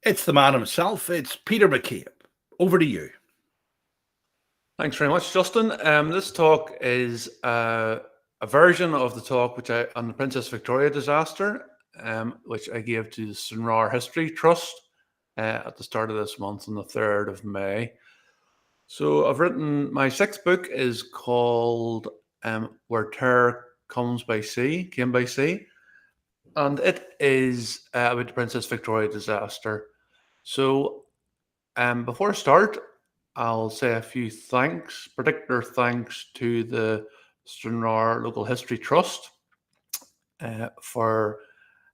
It's the man himself. It's Peter McCabe. Over to you. Thanks very much, Justin. This talk is a version of the talk on the Princess Victoria disaster, which I gave to the Stranraer History Trust at the start of this month on the 3rd of May. So I've written, my sixth book is called Where Terror Came by Sea, and it is about the Princess Victoria disaster. So before I start, I'll say a few thanks, particular thanks to the Stranraer Local History Trust for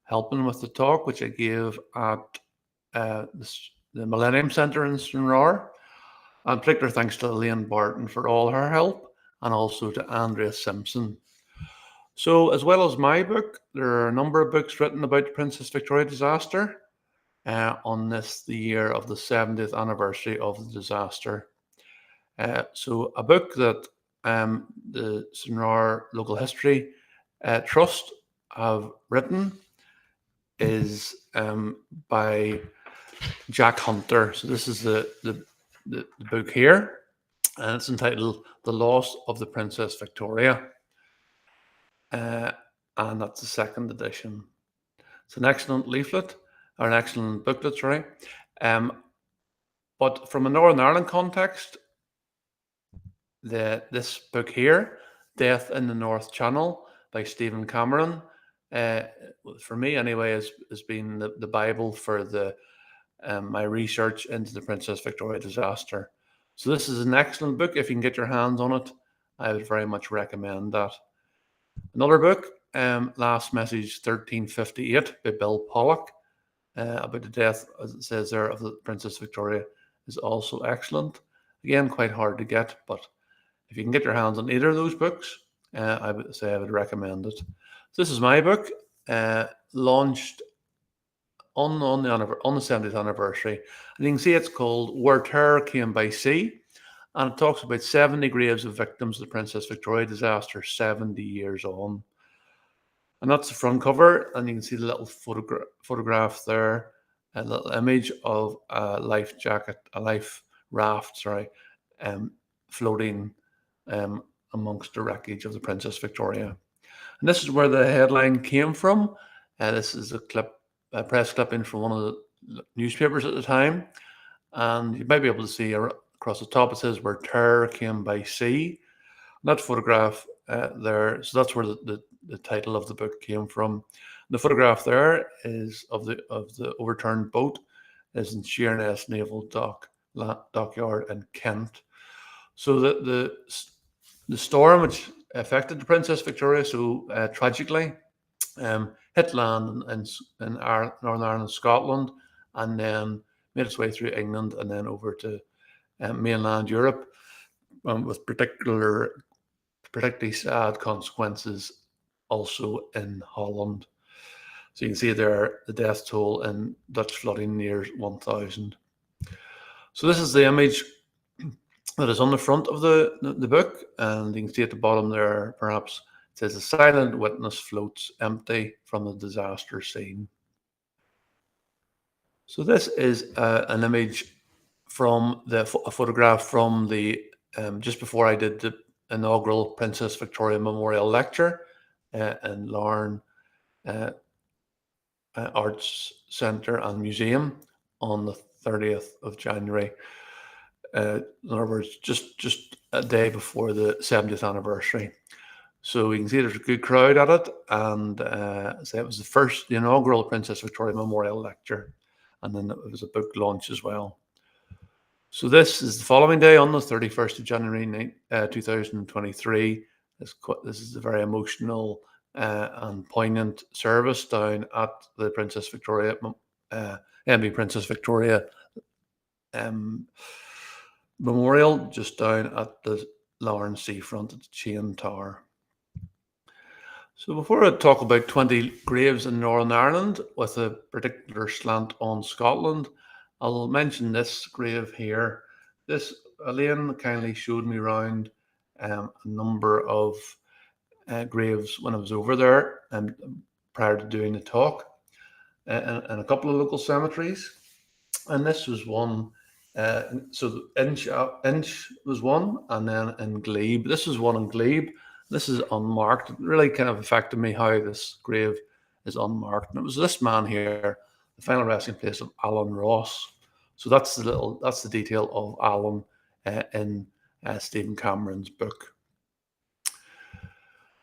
helping with the talk, which I gave at the Millennium Centre in Stranraer. And particular thanks to Elaine Barton for all her help, and also to Andrea Simpson. So, as well as my book, there are a number of books written about the Princess Victoria disaster on this, the year of the 70th anniversary of the disaster. So a book that the Stranraer Local History Trust have written is by Jack Hunter. So this is the book here, and it's entitled The Loss of the Princess Victoria. And that's the second edition. It's an excellent leaflet, or an excellent booklet, sorry. But from a Northern Ireland context, this book here, Death in the North Channel by Stephen Cameron, for me anyway, has been the Bible for my research into the Princess Victoria disaster. So this is an excellent book. If you can get your hands on it, I would very much recommend that. Another book, Last Message 1358 by Bill Pollock, about the death, as it says there, of the Princess Victoria, is also excellent. Again, quite hard to get, but if you can get your hands on either of those books, I would say I would recommend it. So this is my book, launched on the 70th anniversary. And you can see it's called Where Terror Came by Sea. And it talks about 70 graves of victims of the Princess Victoria disaster 70 years on. And that's the front cover. And you can see the little photograph there, a little image of a life raft, floating amongst the wreckage of the Princess Victoria. And this is where the headline came from. This is a press clipping from one of the newspapers at the time. And you might be able to see across the top, it says Where Terror Came by Sea. And that photograph there, so that's where the title of the book came from. The photograph there is of the overturned boat, is in Sheerness Naval Dockyard in Kent. So the storm which affected the Princess Victoria so tragically hit land in Northern Ireland and Scotland, and then made its way through England and then over to mainland Europe, with particularly sad consequences also in Holland. So you can see there the death toll in Dutch flooding near 1,000. So this is the image that is on the front of the book, and you can see at the bottom there, perhaps, it says, "A silent witness floats empty from the disaster scene." So this is an image from a photograph from the just before I did the inaugural Princess Victoria Memorial Lecture in Larne Arts Centre and Museum on the 30th of January. In other words, just a day before the 70th anniversary. So you can see there's a good crowd at it, and so it was the inaugural Princess Victoria Memorial Lecture, and then it was a book launch as well. So this is the following day, on the 31st of January 2023. This is a very emotional and poignant service down at the Princess Victoria, MB Princess Victoria Memorial, just down at the Larne seafront at the Chain Tower. So before I talk about 20 graves in Northern Ireland with a particular slant on Scotland, I'll mention this grave here. This, Elaine kindly showed me around a number of graves when I was over there and prior to doing the talk, and a couple of local cemeteries. And this was one. So Inch was one, and then in Glebe, this was one in Glebe. This is unmarked. It really kind of affected me how this grave is unmarked. And it was this man here, the final resting place of Alan Ross. So that's the detail of Alan in Stephen Cameron's book.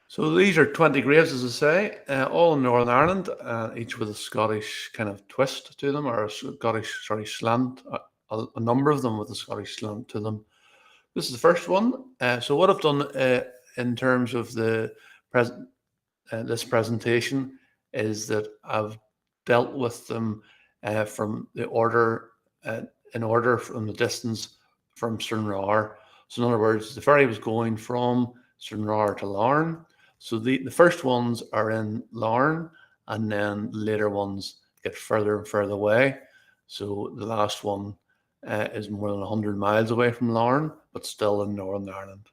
So these are 20 graves, as I say, all in Northern Ireland, each with a Scottish kind of twist to them, or a Scottish, slant. A number of them with a Scottish slant to them. This is the first one. So what I've done in terms of the this presentation is that I've dealt with them from the order, in order from the distance from Stranraer. So in other words, the ferry was going from Stranraer to Larne. So the first ones are in Larne, and then later ones get further and further away. So the last one is more than 100 miles away from Larne, but still in Northern Ireland.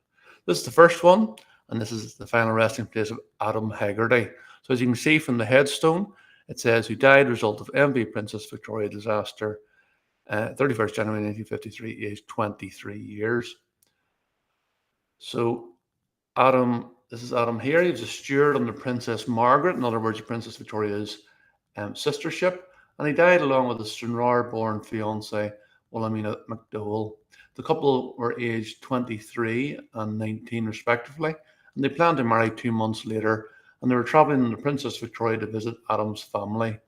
This is the first one, and this is the final resting place of Adam Hegarty. So as you can see from the headstone, it says, who died as a result of MV Princess Victoria disaster, 31st January 1953, aged 23 years. So this is Adam here. He was a steward under Princess Margaret, in other words, Princess Victoria's sister ship, and he died along with his Stranraer-born fiancée, Wilhelmina McDowell. The couple were aged 23 and 19 respectively, and they planned to marry 2 months later, and they were travelling in the Princess Victoria to visit Adam's family.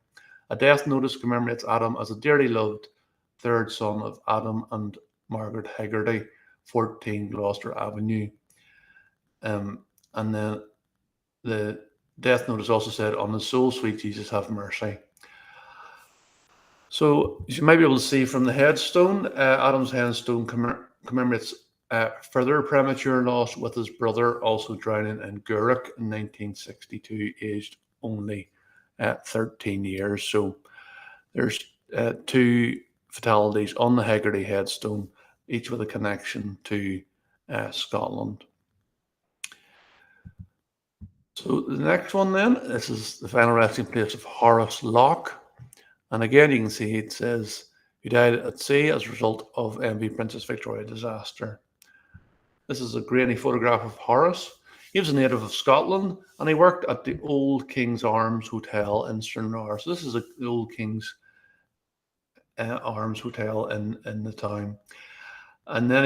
A death notice commemorates Adam as a dearly loved third son of Adam and Margaret Hegarty, 14 Gloucester Avenue. And then the death notice also said, on his soul, sweet Jesus, have mercy. So as you might be able to see from the headstone, Adam's headstone commemorates further premature loss, with his brother also drowning in Gourock in 1962, aged only 13 years. So there's 2 fatalities on the Hegarty headstone, each with a connection to Scotland. So the next one then, this is the final resting place of Horace Locke. And again, you can see it says, who died at sea as a result of MV Princess Victoria disaster. This is a grainy photograph of Horace. He was a native of Scotland, and he worked at the Old King's Arms Hotel in Stranraer. So this is the Old King's Arms Hotel in the town. And then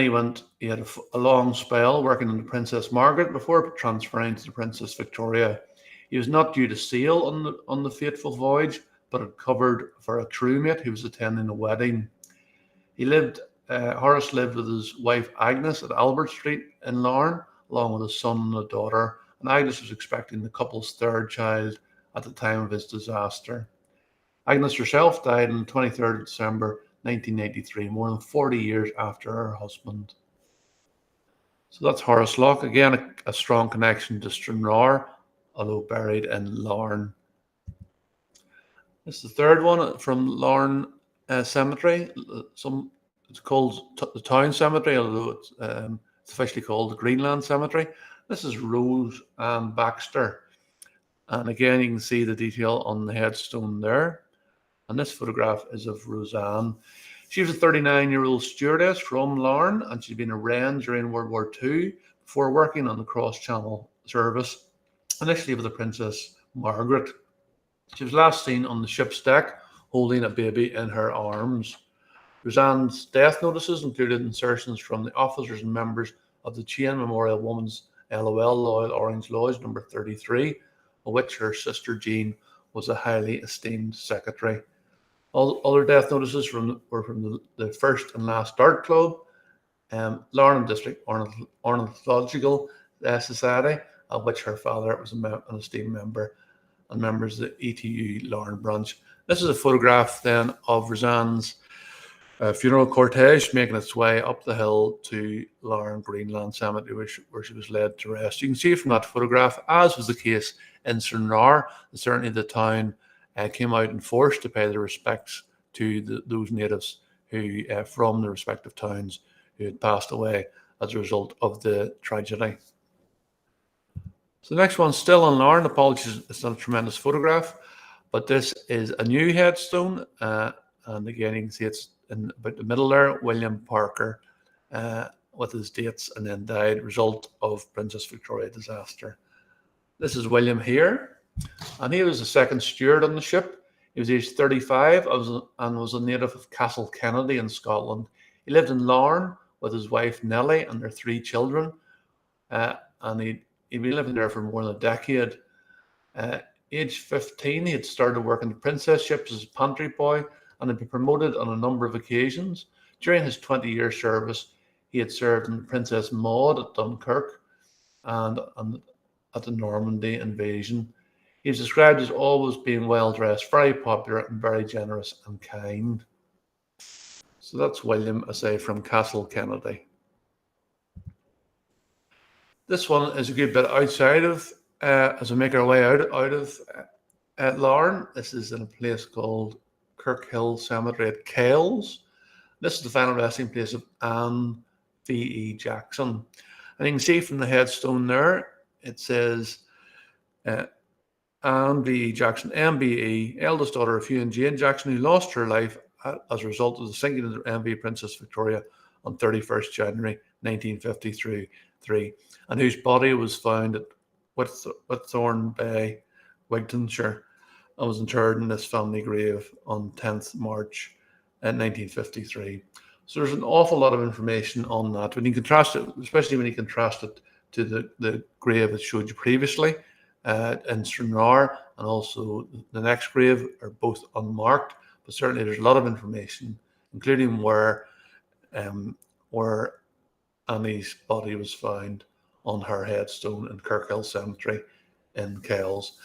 he had a long spell working on the Princess Margaret before transferring to the Princess Victoria. He was not due to sail on the fateful voyage, but had covered for a crewmate who was attending a wedding. Horace lived with his wife Agnes at Albert Street in Larne, along with a son and a daughter. And Agnes was expecting the couple's third child at the time of his disaster. Agnes herself died on the 23rd of December 1983, more than 40 years after her husband. So that's Horace Locke. Again, a strong connection to Stranraer, although buried in Larne. This is the third one from Larne Cemetery. It's called the Town Cemetery, although it's officially called the Greenland Cemetery. This is Rose Ann Baxter. And again, you can see the detail on the headstone there. And this photograph is of Roseanne. She was a 39-year-old stewardess from Larne, and she'd been a wren during World War II before working on the cross-channel service, initially with the Princess Margaret. She was last seen on the ship's deck holding a baby in her arms. Roseanne's death notices included insertions from the officers and members of the Chain Memorial Women's LOL Loyal Orange Lodge number 33, of which her sister Jean was a highly esteemed secretary. All other death notices were from the First and Last Dart Club, Larne District Ornithological Society, of which her father was an esteemed member, and members of the ETU Larne branch. This is a photograph then of Roseanne's funeral cortege making its way up the hill to Larne Greenland Cemetery, where she was led to rest. You can see from that photograph, as was the case in Stranraer, that certainly the town came out in force to pay their respects to those natives who, from the respective towns, who had passed away as a result of the tragedy. So the next one's still in Larne. Apologies, it's not a tremendous photograph, but this is a new headstone, and And again, you can see it's in about the middle there, William Parker, with his dates, and then died result of Princess Victoria disaster. This is William here, and he was the second steward on the ship. He was aged 35 and was a native of Castle Kennedy in Scotland. He lived in Larne with his wife Nellie and their 3 children, and he'd been living there for more than a decade. Age 15, he had started working the Princess ships as a pantry boy and had been promoted on a number of occasions. During his 20-year service, he had served in the Princess Maud at Dunkirk and at the Normandy invasion. He was described as always being well-dressed, very popular, and very generous and kind. So that's William, I say, from Castle Kennedy. This one is a good bit outside of, as we make our way out of Larne. This is in a place called Kirkhill Cemetery at Kells. This is the final resting place of Anne V.E. Jackson. And you can see from the headstone there, it says Anne V.E. Jackson, MBE, eldest daughter of Hugh and Jane Jackson, who lost her life as a result of the sinking of the MV Princess Victoria on 31st January 1953, and whose body was found at Whitthorne Bay, Wigtonshire, and was interred in this family grave on 10th March 1953. So there's an awful lot of information on that. When you contrast it, especially when you contrast it to the grave that showed you previously in Stranraer, and also the next grave, are both unmarked, but certainly there's a lot of information, including where Annie's body was found on her headstone in Kirkhill Cemetery in Kells.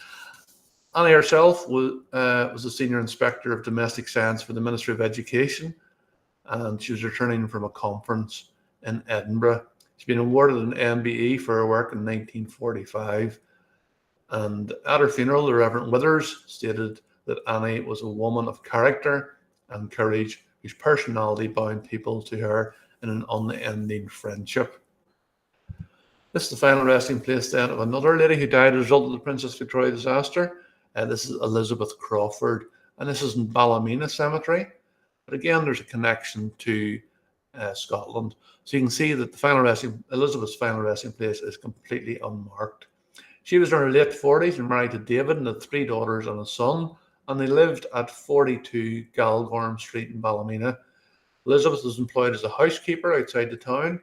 Annie herself was a senior inspector of domestic science for the Ministry of Education, and she was returning from a conference in Edinburgh. She's been awarded an MBE for her work in 1945. And at her funeral, the Reverend Withers stated that Annie was a woman of character and courage, whose personality bound people to her in an unending friendship. This is the final resting place then of another lady who died as a result of the Princess Victoria disaster. This is Elizabeth Crawford, and this is in Ballymena Cemetery. But again, there's a connection to Scotland. So you can see that Elizabeth's final resting place is completely unmarked. She was in her late 40s and married to David and had 3 daughters and a son, and they lived at 42 Galgorm Street in Ballymena. Elizabeth was employed as a housekeeper outside the town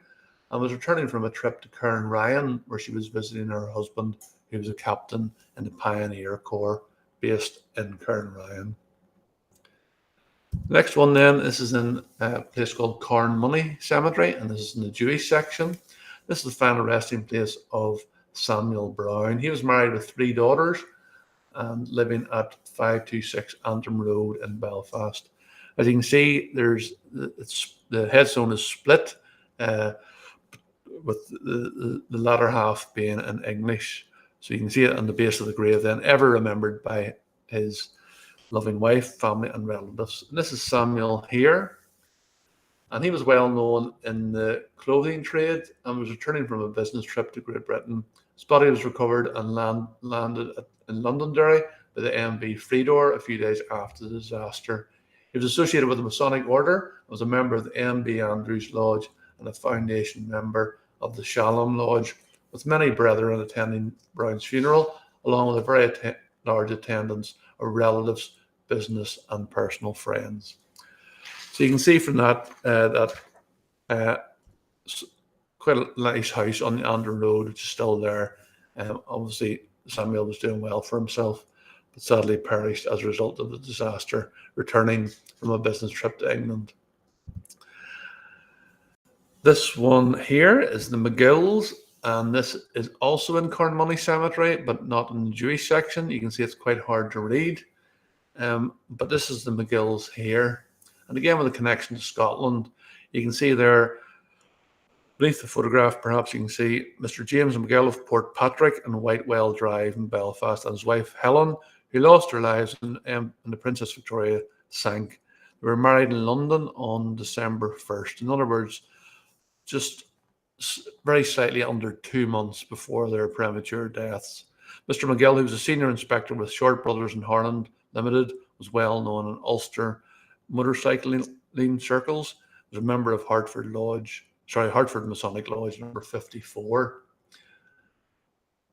and was returning from a trip to Cairnryan, where she was visiting her husband, who was a captain in the Pioneer Corps based in Cairnryan. The next one then, this is in a place called Cornmoney Cemetery, and this is in the Jewish section. This is the final resting place of Samuel Brown. He was married with 3 daughters and living at 526 Antrim Road in Belfast. As you can see, the headstone is split, with the latter half being in English. So you can see it on the base of the grave then, ever remembered by his loving wife, family and relatives. And this is Samuel here, and he was well known in the clothing trade and was returning from a business trip to Great Britain. His body was recovered and landed in Londonderry by the MV Freedor a few days after the disaster. He was associated with the Masonic Order, was a member of the MB Andrews Lodge and a foundation member of the Shalom Lodge, with many brethren attending Brown's funeral, along with a very large attendance of relatives, business and personal friends. So you can see from that quite a nice house on the Andrew Road, which is still there. Obviously, Samuel was doing well for himself, but sadly perished as a result of the disaster, returning from a business trip to England. This one here is the McGills, and this is also in Cornmoney Cemetery, but not in the Jewish section. You can see it's quite hard to read. But this is the McGills here. And again, with a connection to Scotland, you can see there, beneath the photograph, perhaps you can see Mr. James McGill of Port Patrick and Whitewell Drive in Belfast, and his wife Helen, who lost her lives when the Princess Victoria sank. They were married in London on December 1st. In other words, just very slightly under 2 months before their premature deaths. Mr. McGill, who was a senior inspector with Short Brothers in Harland Limited, was well known in Ulster, motorcycling circles. Was a member of Hartford Masonic Lodge number 54.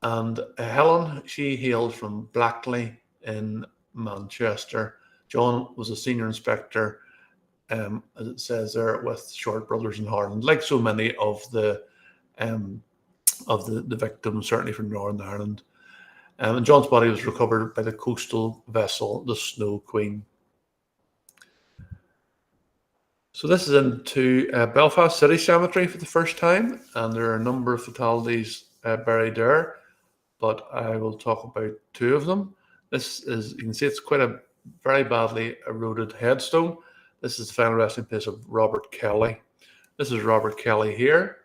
And Helen, she hailed from Blackley in Manchester. John was a senior inspector, as it says there, with Short Brothers in Ireland, like so many of the victims, certainly from Northern Ireland. And John's body was recovered by the coastal vessel, the Snow Queen. So this is into Belfast City Cemetery for the first time, and there are a number of fatalities buried there, but I will talk about two of them. This is, you can see it's quite a very badly eroded headstone. This is the final resting place of Robert Kelly. This is Robert Kelly here.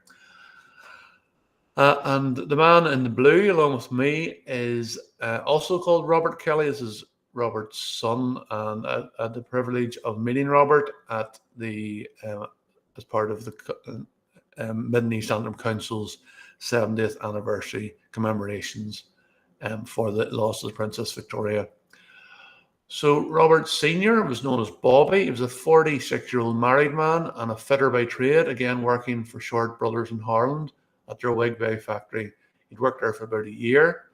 And the man in the blue, along with me, is also called Robert Kelly. This is Robert's son, and I had the privilege of meeting Robert at the as part of the Mid and East Antrim Council's 70th anniversary commemorations for the loss of the Princess Victoria. So Robert Senior was known as Bobby. He was a 46-year-old married man and a fitter by trade, again working for Short Brothers in Ireland at their Wigby factory. He'd worked there for about a year,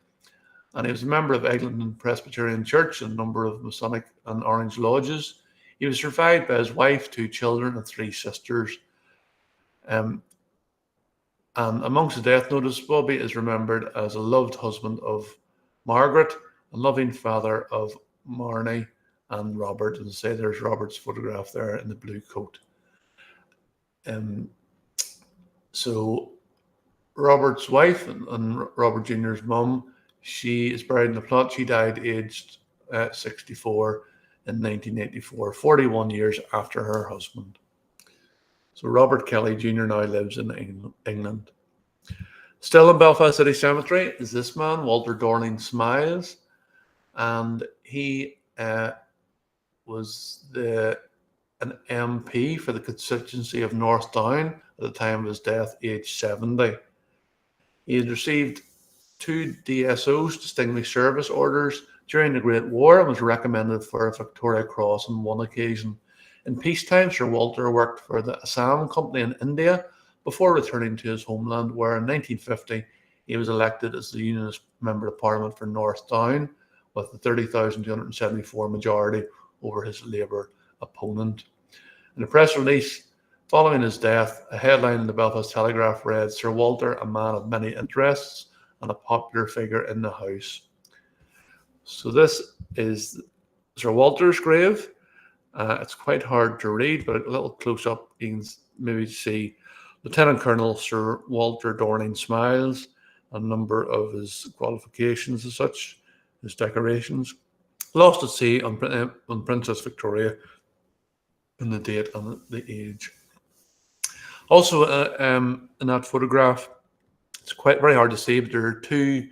and he was a member of Eglinton Presbyterian Church and a number of Masonic and Orange lodges. He was survived by his wife, 2 children, and 3 sisters. And amongst the death notice, Bobby is remembered as a loved husband of Margaret, a loving father of Marnie and Robert. And say there's Robert's photograph there in the blue coat. So Robert's wife and Robert Jr.'s mum, she is buried in the plot. She died aged 64 in 1984, 41 years after her husband. So Robert Kelly Jr. now lives in England. Still in Belfast City Cemetery is this man, Walter Dorling Smiles, and he was an MP for the constituency of North Down at the time of his death, aged 70. He had received 2 DSOs, Distinguished Service Orders, during the Great War and was recommended for a Victoria Cross on one occasion. In peacetime, Sir Walter worked for the Assam Company in India before returning to his homeland, where in 1950 he was elected as the Unionist Member of Parliament for North Down with the 30,274 majority over his Labour opponent. In a press release following his death, a headline in the Belfast Telegraph read, "Sir Walter, a man of many interests and a popular figure in the House." So this is Sir Walter's grave. It's quite hard to read, but a little close up you can maybe see Lieutenant Colonel Sir Walter Dorling Smiles, a number of his qualifications as such, his decorations. Lost at sea on Princess Victoria, and the date and the age. Also in that photograph, it's quite very hard to see, but there are 2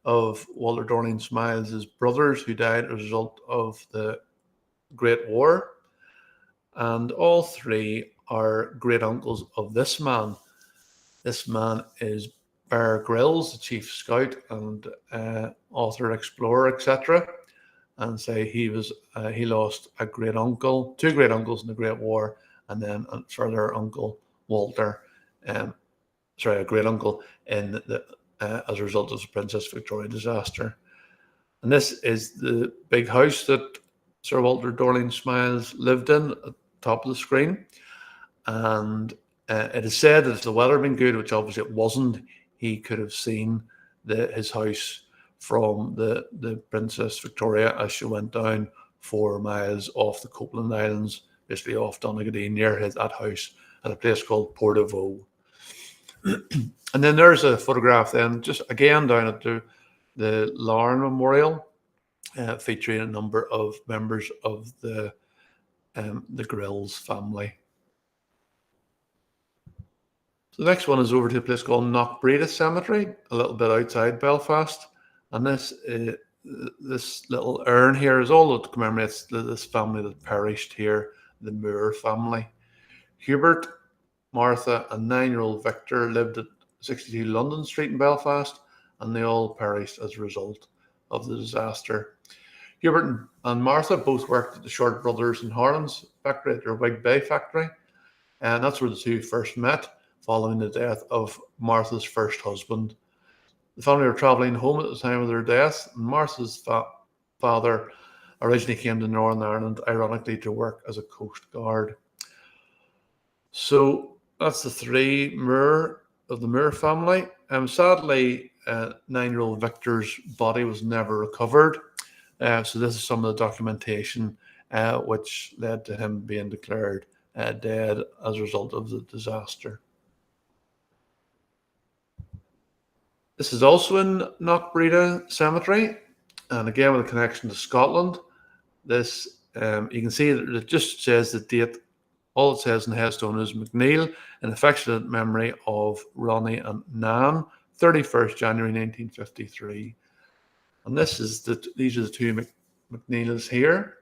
of Walter Dorling Smiles' brothers who died as a result of the Great War. And all 3 are great uncles of this man. This man is Bear Grylls, the chief scout and author, explorer, etc. And say he lost a great uncle, 2 great uncles in the Great War, and then a further uncle, Walter, a great uncle in as a result of the Princess Victoria disaster. And this is the big house that Sir Walter Dorling Smiles lived in at the top of the screen. And it is said that if the weather had been good, which obviously it wasn't, he could have seen his house from the Princess Victoria as she went down 4 miles off the Copeland Islands, basically off Donegal near that house at a place called Port of O. And then there's a photograph then just again down at the Lauren Memorial, featuring a number of members of the Grills family. So the next one is over to a place called Knockbreda Cemetery, a little bit outside Belfast. And this little urn here is all that commemorates this family that perished here, the Moore family. Hubert, Martha, and 9-year-old Victor lived at 62 London Street in Belfast, and they all perished as a result of the disaster. Hubert and Martha both worked at the Short Brothers in Harlan's factory, at their Wig Bay factory, and that's where the two first met following the death of Martha's first husband. The family were travelling home at the time of their death, and Martha's father originally came to Northern Ireland, ironically, to work as a coast guard. So that's the three Moore of the Moore family. Sadly, 9-year-old Victor's body was never recovered. So this is some of the documentation which led to him being declared dead as a result of the disaster. This is also in Knockbreda Cemetery, and again with a connection to Scotland. This you can see that it just says the date. All it says in the headstone is McNeil, in affectionate memory of Ronnie and Nan, 31st January 1953. And these are the two McNeils here,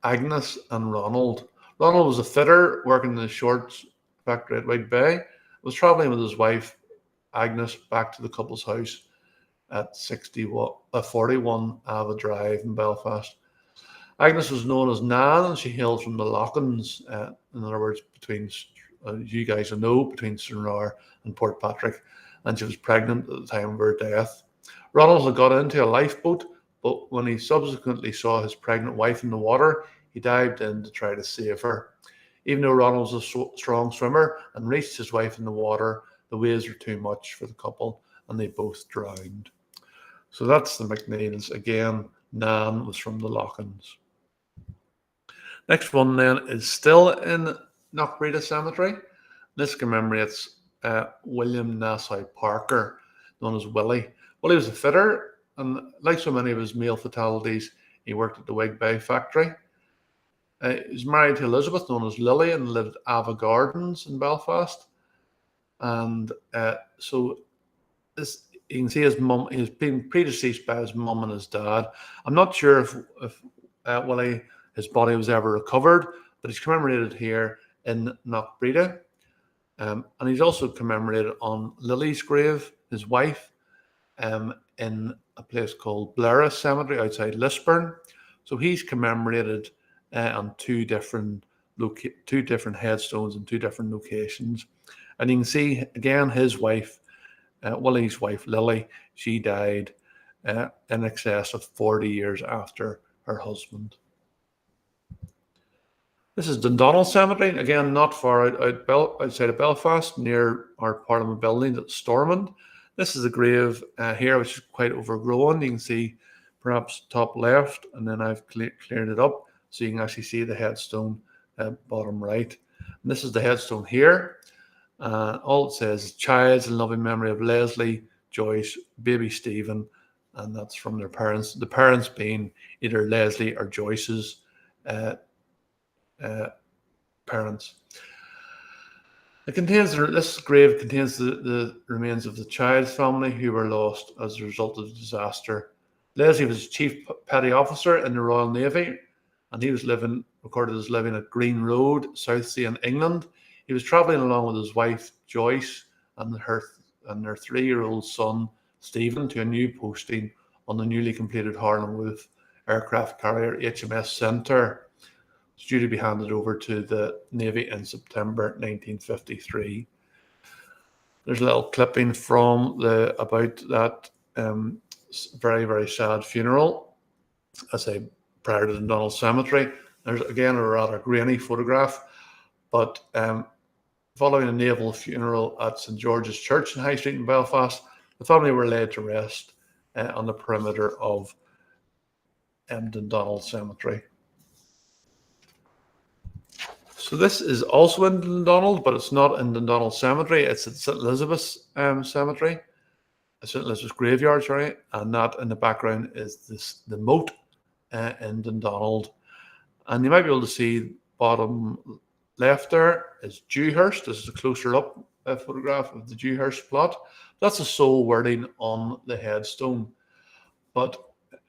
Agnes and Ronald. Ronald was a fitter working in the Shorts factory at Wig Bay. Was travelling with his wife Agnes back to the couple's house at 41 Ava Drive in Belfast. Agnes was known as Nan, and she hailed from the Lochans, in other words, between, you guys know, between Stranraer and Portpatrick, and she was pregnant at the time of her death. Ronald had got into a lifeboat, but when he subsequently saw his pregnant wife in the water, he dived in to try to save her. Even though Ronald was a strong swimmer and reached his wife in the water, the waves were too much for the couple, and they both drowned. So that's the McNeils. Again, Nan was from the Lochans. Next one then is still in Knockbreda Cemetery. This commemorates William Nassau Parker, known as Willie. Willie was a fitter, and like so many of his male fatalities, he worked at the Wig Bay factory. He was married to Elizabeth, known as Lily, and lived at Ava Gardens in Belfast. And so this, you can see his mum. He's been predeceased by his mum and his dad. I'm not sure if Willie, his body was ever recovered, but he's commemorated here in Knockbreda. And he's also commemorated on Lily's grave, his wife, in a place called Blair Cemetery outside Lisburn. So he's commemorated on two different headstones in two different locations. And you can see again his wife, Willie's wife Lily. She died in excess of 40 years after her husband. This is Dundonald Cemetery, again not far outside of Belfast, near our Parliament building at Stormont. This is a grave here which is quite overgrown. You can see perhaps top left, and then I've cleared it up so you can actually see the headstone bottom right. And this is the headstone here. All it says is child's in loving memory of Leslie, Joyce, baby Stephen, and that's from their parents. The parents being either Leslie or Joyce's parents. This grave contains the remains of the Childs family who were lost as a result of the disaster. Leslie was chief petty officer in the Royal Navy, and he was recorded as living at Green Road, Southsea in England. He was travelling along with his wife Joyce and their 3-year-old son Stephen to a new posting on the newly completed Harland Wolff aircraft carrier HMS Centaur. It's due to be handed over to the Navy in September 1953. There's a little clipping from about that very, very sad funeral, I say, prior to the Dundonald Cemetery. There's again a rather grainy photograph, but following a naval funeral at St George's Church in High Street in Belfast, the family were laid to rest on the perimeter of Dundonald Cemetery. So this is also in Dundonald, but it's not in Dundonald Cemetery. It's at St Elizabeth's Cemetery, St Elizabeth's Graveyard, sorry, and that in the background is the moat in Dundonald. And you might be able to see bottom left there is Dewhurst. This is a closer up photograph of the Dewhurst plot. That's the sole wording on the headstone. But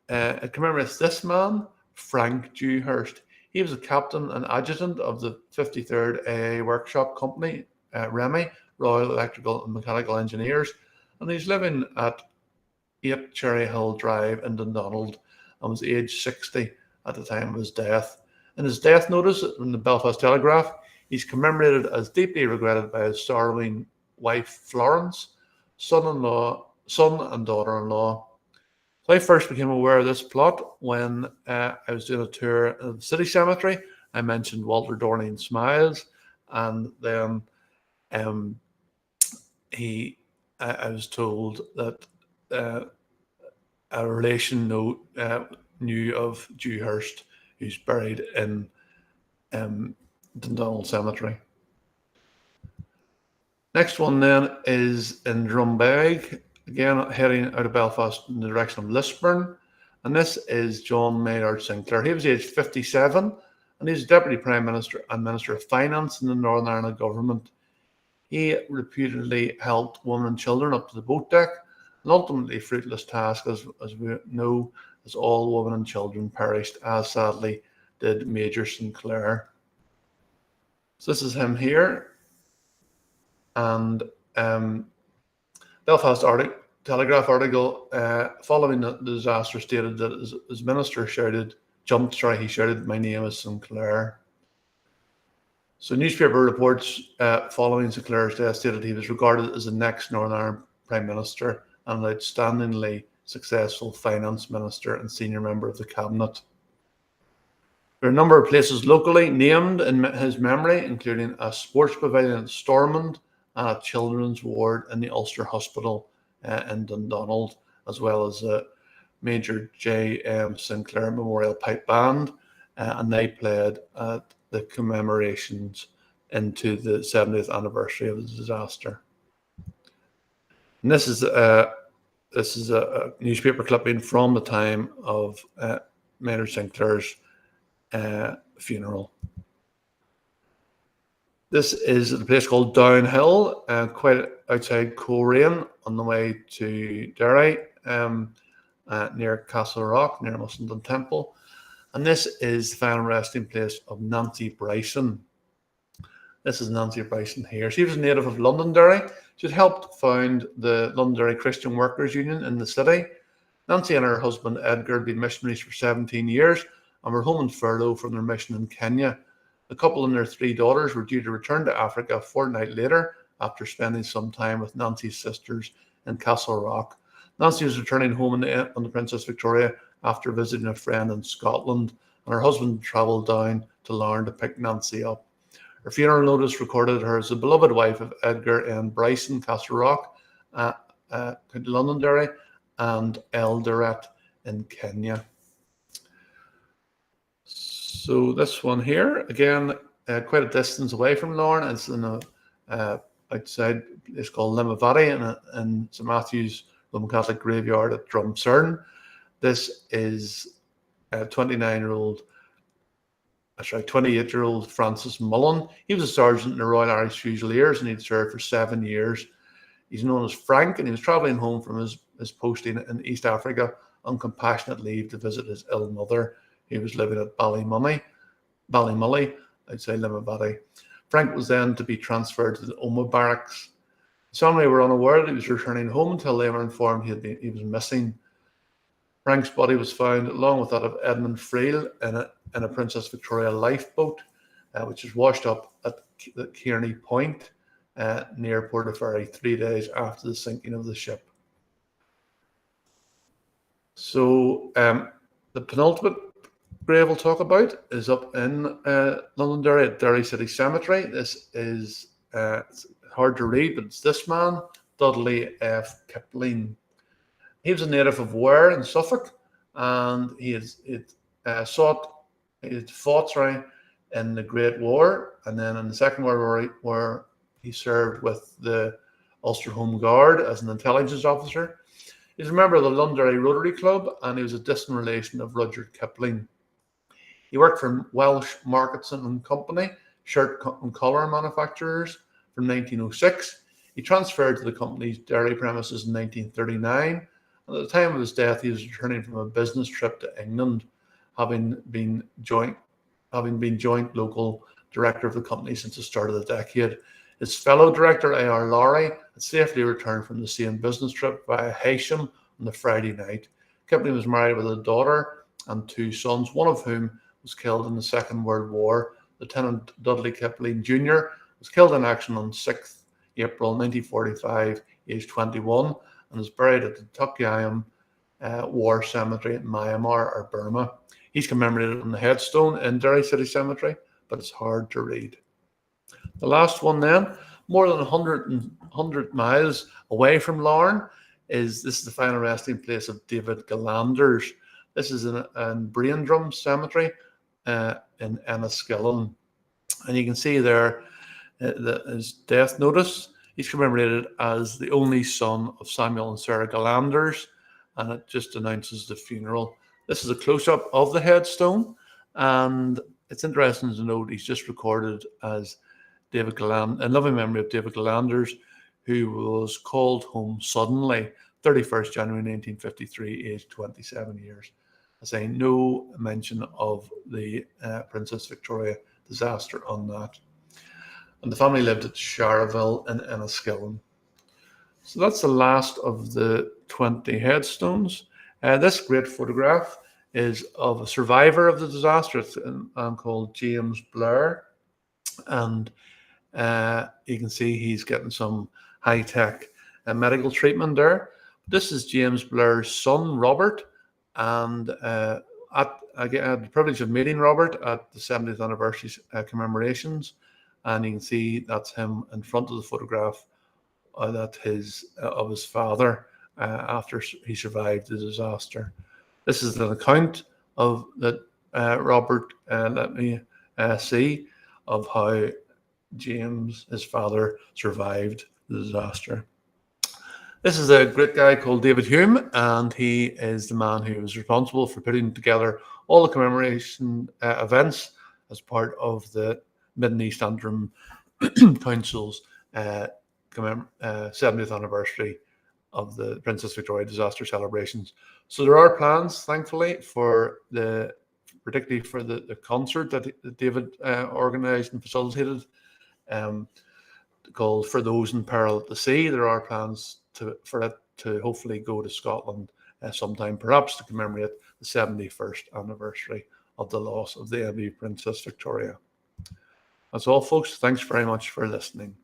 it commemorates this man, Frank Dewhurst. He was a captain and adjutant of the 53rd AA Workshop Company, REMI, Royal Electrical and Mechanical Engineers, and he's living at 8 Cherry Hill Drive in Dundonald. and was aged 60 at the time of his death. In his death notice in the Belfast Telegraph, he's commemorated as deeply regretted by his sorrowing wife Florence, son and daughter-in-law. So I first became aware of this plot when I was doing a tour of the city cemetery. I mentioned Walter Dorney Smiles, and then I was told that a relation knew of Dewhurst, who's buried in Dundonald Cemetery. Next one then is in Drumbaig, again heading out of Belfast in the direction of Lisburn, and this is John Maynard Sinclair. He was aged 57, and he's Deputy Prime Minister and Minister of Finance in the Northern Ireland government. He reputedly helped women and children up to the boat deck, an ultimately fruitless task, as we know, as all women and children perished, as sadly did Major Sinclair. So this is him here. And Belfast Telegraph article following the disaster stated that his minister he shouted, "My name is Sinclair." So newspaper reports following Sinclair's death stated he was regarded as the next Northern Ireland Prime Minister and an outstandingly successful finance minister and senior member of the cabinet. There are a number of places locally named in his memory, including a sports pavilion at Stormond and a children's ward in the Ulster Hospital in Dundonald, as well as a Major J.M. Sinclair Memorial Pipe Band, and they played at the commemorations into the 70th anniversary of the disaster. And this is a newspaper clipping from the time of Maynard Sinclair's funeral. This is a place called Downhill, quite outside Coleraine on the way to Derry, near Castle Rock, near Mussenden Temple. And this is the final resting place of Nancy Bryson. This is Nancy Bryson here. She was a native of Londonderry. She had helped found the Londonderry Christian Workers Union in the city. Nancy and her husband Edgar had been missionaries for 17 years and were home on furlough from their mission in Kenya. The couple and their 3 daughters were due to return to Africa a fortnight later after spending some time with Nancy's sisters in Castle Rock. Nancy was returning home on the Princess Victoria after visiting a friend in Scotland, and her husband travelled down to Larne to pick Nancy up. Her funeral notice recorded her as the beloved wife of Edgar N. Bryson, Castle Rock, County Londonderry, and Eldoret in Kenya. So this one here, again, quite a distance away from Larne. It's in a outside place called Limavady in St. Matthew's Roman Catholic graveyard at Drumcerne. This is 28-year-old Francis Mullen. He was a sergeant in the Royal Irish Fusiliers and he'd served for 7 years. He's known as Frank, and he was travelling home from his posting in East Africa on compassionate leave to visit his ill mother. He was living at Ballymully, outside Limavady. Frank was then to be transferred to the Omagh barracks. His family were unaware that he was returning home until they were informed he was missing. Frank's body was found along with that of Edmund Freel in a Princess Victoria lifeboat, which was washed up at Kearney Point near Portaferry 3 days after the sinking of the ship. So the penultimate grave we'll talk about is up in Londonderry at Derry City Cemetery. This is it's hard to read, but it's this man, Dudley F. Kipling. He was a native of Ware in Suffolk, and he fought in the Great War, and then in the Second World War he served with the Ulster Home Guard as an intelligence officer. He's a member of the Londonderry Rotary Club, and he was a distant relation of Rudyard Kipling. He worked for Welsh Marketson and Company, shirt and collar manufacturers, from 1906. He transferred to the company's Derry premises in 1939. And at the time of his death, he was returning from a business trip to England, having been joint local director of the company since the start of the decade. His fellow director, A.R. Lowry, had safely returned from the same business trip via Heysham on the Friday night. Kipling was married with a daughter, and 2 sons, one of whom was killed in the Second World War. Lieutenant Dudley Kipling Jr. was killed in action on 6th April 1945, aged 21, and is buried at the Tukyayam War Cemetery in Myanmar or Burma. He's commemorated on the headstone in Derry City Cemetery, but it's hard to read. The last one then, more than 100 miles away from Larne, this is the final resting place of David Galanders. This is in Braindrum Cemetery in Enniskillen. And you can see there his death notice. He's commemorated as the only son of Samuel and Sarah Galanders, and it just announces the funeral. This is a close-up of the headstone, and it's interesting to note he's just recorded as David Galanders, in loving memory of David Galanders, who was called home suddenly, 31st January 1953, aged 27 years. I say no mention of the Princess Victoria disaster on that. And the family lived at Charleville in Enniskillen. So that's the last of the 20 headstones. This great photograph is of a survivor of the disaster. It's a man called James Blair. And you can see he's getting some high-tech medical treatment there. This is James Blair's son, Robert. And I had the privilege of meeting Robert at the 70th anniversary commemorations. And you can see that's him in front of the photograph of his father after he survived the disaster. This is an account of that Robert let me see of how James, his father, survived the disaster. This is a great guy called David Hume, and he is the man who was responsible for putting together all the commemoration events as part of the Mid and East Antrim Council's 70th anniversary of the Princess Victoria disaster celebrations. So there are plans, thankfully, particularly for the concert that David organised and facilitated, called For Those in Peril at the Sea. There are plans for it to hopefully go to Scotland sometime, perhaps to commemorate the 71st anniversary of the loss of the MV Princess Victoria. That's all, folks. Thanks very much for listening.